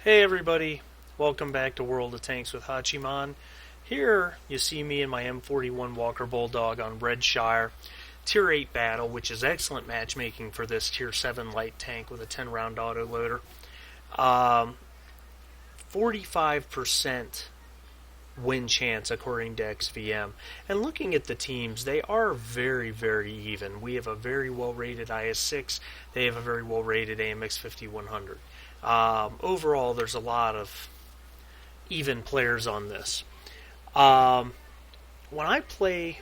Hey everybody, welcome back to World of Tanks with Hachiman. Here you see me and my M41 Walker Bulldog on Red Shire, Tier 8 battle, which is excellent matchmaking for this Tier 7 light tank with a 10 round autoloader. 45% win chance according to XVM. And looking at the teams, they are very, very even. We have a very well rated IS-6, they have a very well rated AMX 5100. Overall, there's a lot of even players on this. When I play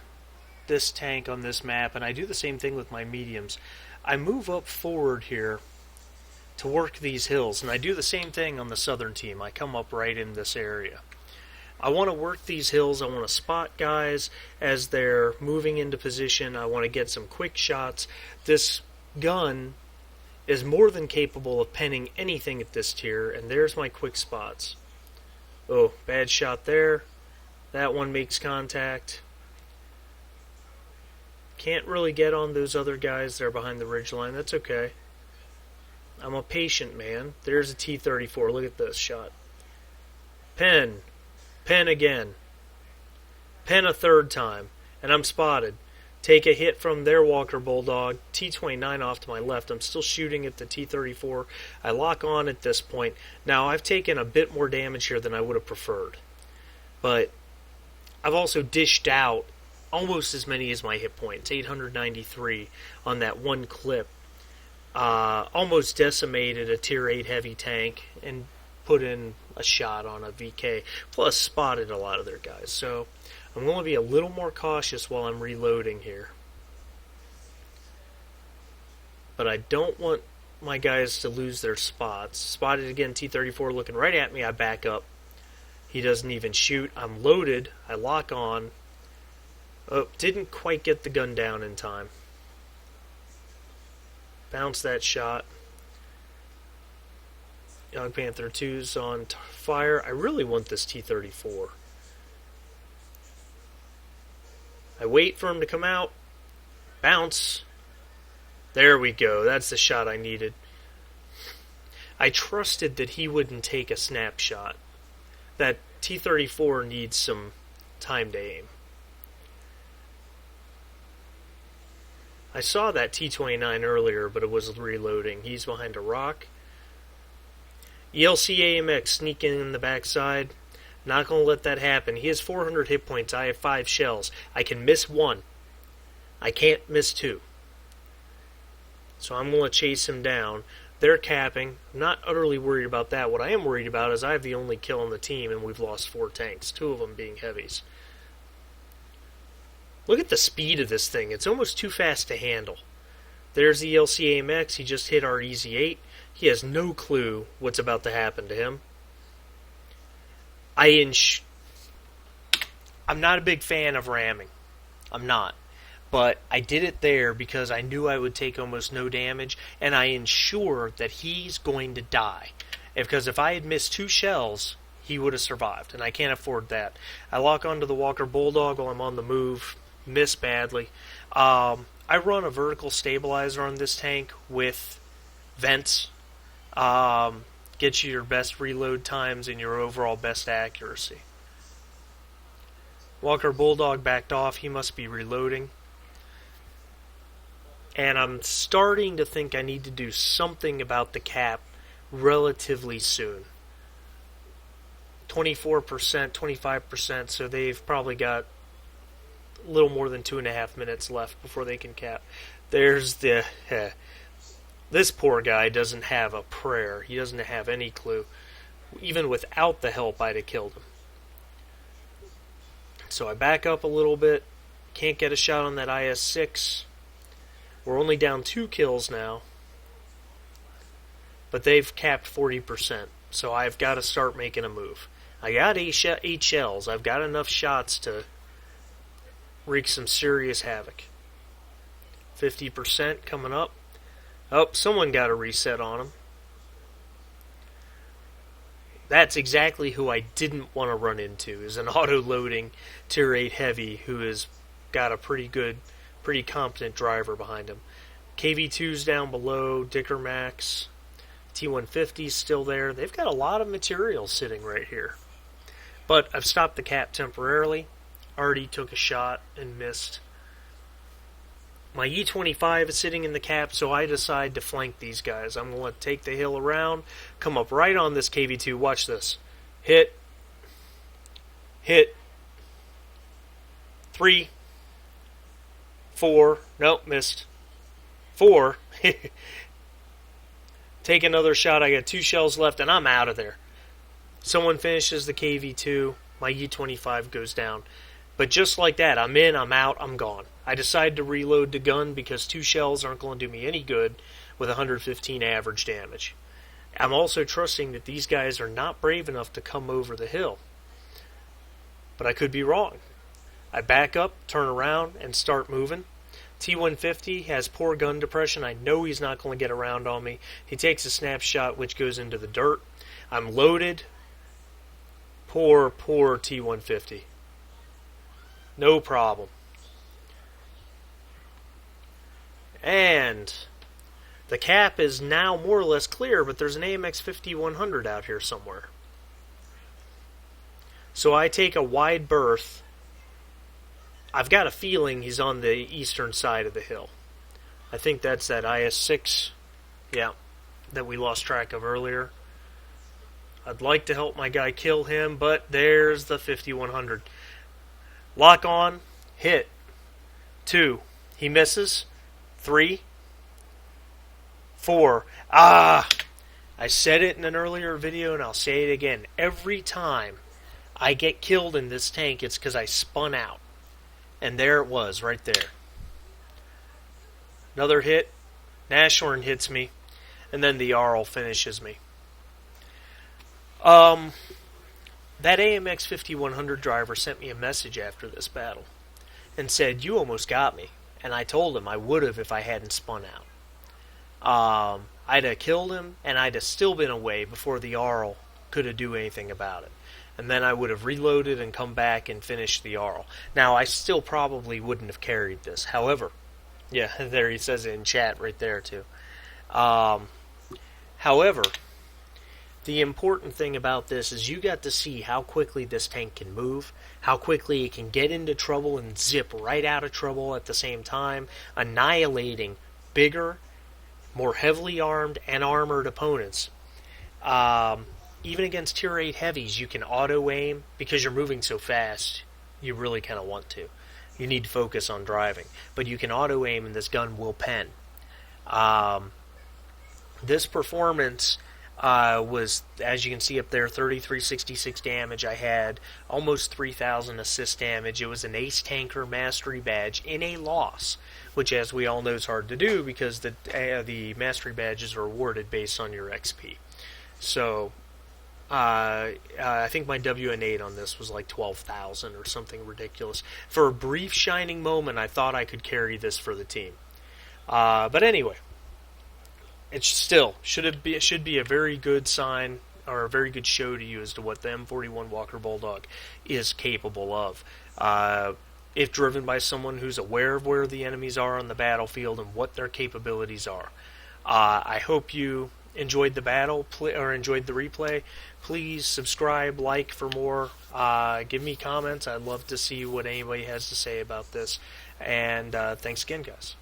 this tank on this map, and I do the same thing with my mediums, I move up forward here to work these hills, and I do the same thing on the southern team. I come up right in this area. I want to work these hills. I want to spot guys as they're moving into position. I want to get some quick shots. This gun is more than capable of penning anything at this tier, and there's my quick spots. Oh, bad shot there. That one makes contact. Can't really get on those other guys there behind the ridgeline. That's okay. I'm a patient man. There's a T-34. Look at this shot. Pen. Pen again. Pen a third time. And I'm spotted. Take a hit from their Walker Bulldog. T-29 off to my left. I'm still shooting at the T-34. I lock on at this point. Now, I've taken a bit more damage here than I would have preferred. But I've also dished out almost as many as my hit points. 893 on that one clip. Almost decimated a Tier 8 heavy tank and put in a shot on a VK. Plus spotted a lot of their guys. So I'm going to be a little more cautious while I'm reloading here. But I don't want my guys to lose their spots. Spotted again, T-34 looking right at me. I back up. He doesn't even shoot. I'm loaded. I lock on. Oh, didn't quite get the gun down in time. Bounce that shot. Young Panther 2's on fire. I really want this T-34. I wait for him to come out. Bounce. There we go. That's the shot I needed. I trusted that he wouldn't take a snapshot. That T-34 needs some time to aim. I saw that T-29 earlier, but it was reloading. He's behind a rock. ELC AMX sneaking in the backside. Not going to let that happen. He has 400 hit points. I have 5 shells. I can miss 1. I can't miss 2. So I'm going to chase him down. They're capping. I'm not utterly worried about that. What I am worried about is I have the only kill on the team, and we've lost 4 tanks. 2 of them being heavies. Look at the speed of this thing. It's almost too fast to handle. There's the ELC AMX. He just hit our Easy 8. He has no clue what's about to happen to him. I'm not a big fan of ramming. I'm not. But I did it there because I knew I would take almost no damage, and I ensured that he's going to die. Because if I had missed 2 shells, he would have survived, and I can't afford that. I lock onto the Walker Bulldog while I'm on the move. Miss badly. I run a vertical stabilizer on this tank with vents. Get you your best reload times and your overall best accuracy. Walker Bulldog backed off. He must be reloading. And I'm starting to think I need to do something about the cap relatively soon. 24%, 25%, so they've probably got a little more than 2.5 minutes left before they can cap. There's the... This poor guy doesn't have a prayer. He doesn't have any clue. Even without the help, I'd have killed him. So I back up a little bit. Can't get a shot on that IS-6. We're only down 2 kills now. But they've capped 40%. So I've got to start making a move. I got 8 shells. I've got enough shots to wreak some serious havoc. 50% coming up. Oh, someone got a reset on him. That's exactly who I didn't want to run into, is an auto-loading Tier 8 heavy who has got a pretty good, pretty competent driver behind him. KV2's down below, Dicker Max. T150 is still there. They've got a lot of material sitting right here. But I've stopped the cap temporarily. Already took a shot and missed. My E25 is sitting in the cap, so I decide to flank these guys. I'm going to take the hill around, come up right on this KV2. Watch this. Hit. Hit. 3. 4. Nope, missed. 4. Take another shot. I got 2 shells left, and I'm out of there. Someone finishes the KV2. My E25 goes down. But just like that, I'm in, I'm out, I'm gone. I decide to reload the gun because 2 shells aren't going to do me any good with 115 average damage. I'm also trusting that these guys are not brave enough to come over the hill. But I could be wrong. I back up, turn around, and start moving. T150 has poor gun depression. I know he's not going to get around on me. He takes a snapshot which goes into the dirt. I'm loaded. Poor T150. No problem. And the cap is now more or less clear, but there's an AMX 5100 out here somewhere. So I take a wide berth. I've got a feeling he's on the eastern side of the hill. I think that's that IS-6, that we lost track of earlier. I'd like to help my guy kill him, but there's the 5100. Lock on, hit. 2. He misses. 3. 4. I said it in an earlier video, and I'll say it again. Every time I get killed in this tank, it's because I spun out. And there it was, right there. Another hit. Nashorn hits me. And then the Jarl finishes me. That AMX 5100 driver sent me a message after this battle and said, "You almost got me." And I told him I would have if I hadn't spun out. I'd have killed him, and I'd have still been away before the Jarl could have do anything about it. And then I would have reloaded and come back and finished the Jarl. Now, I still probably wouldn't have carried this. However, there he says it in chat right there, too. However, the important thing about this is you got to see how quickly this tank can move, how quickly it can get into trouble and zip right out of trouble at the same time, annihilating bigger, more heavily armed and armored opponents. Even against Tier 8 heavies, you can auto-aim because you're moving so fast. You really kind of want to. You need to focus on driving. But you can auto-aim and this gun will pen. This performance was, as you can see up there, 3366 damage. I had almost 3,000 assist damage. It was an Ace Tanker Mastery Badge in a loss, which, as we all know, is hard to do because the Mastery Badges are awarded based on your XP. So, I think my WN8 on this was like 12,000 or something ridiculous. For a brief shining moment, I thought I could carry this for the team. But anyway, it should be a very good sign or a very good show to you as to what the M41 Walker Bulldog is capable of. If driven by someone who's aware of where the enemies are on the battlefield and what their capabilities are. I hope you enjoyed the battle or enjoyed the replay. Please subscribe, like for more. Give me comments. I'd love to see what anybody has to say about this. And thanks again, guys.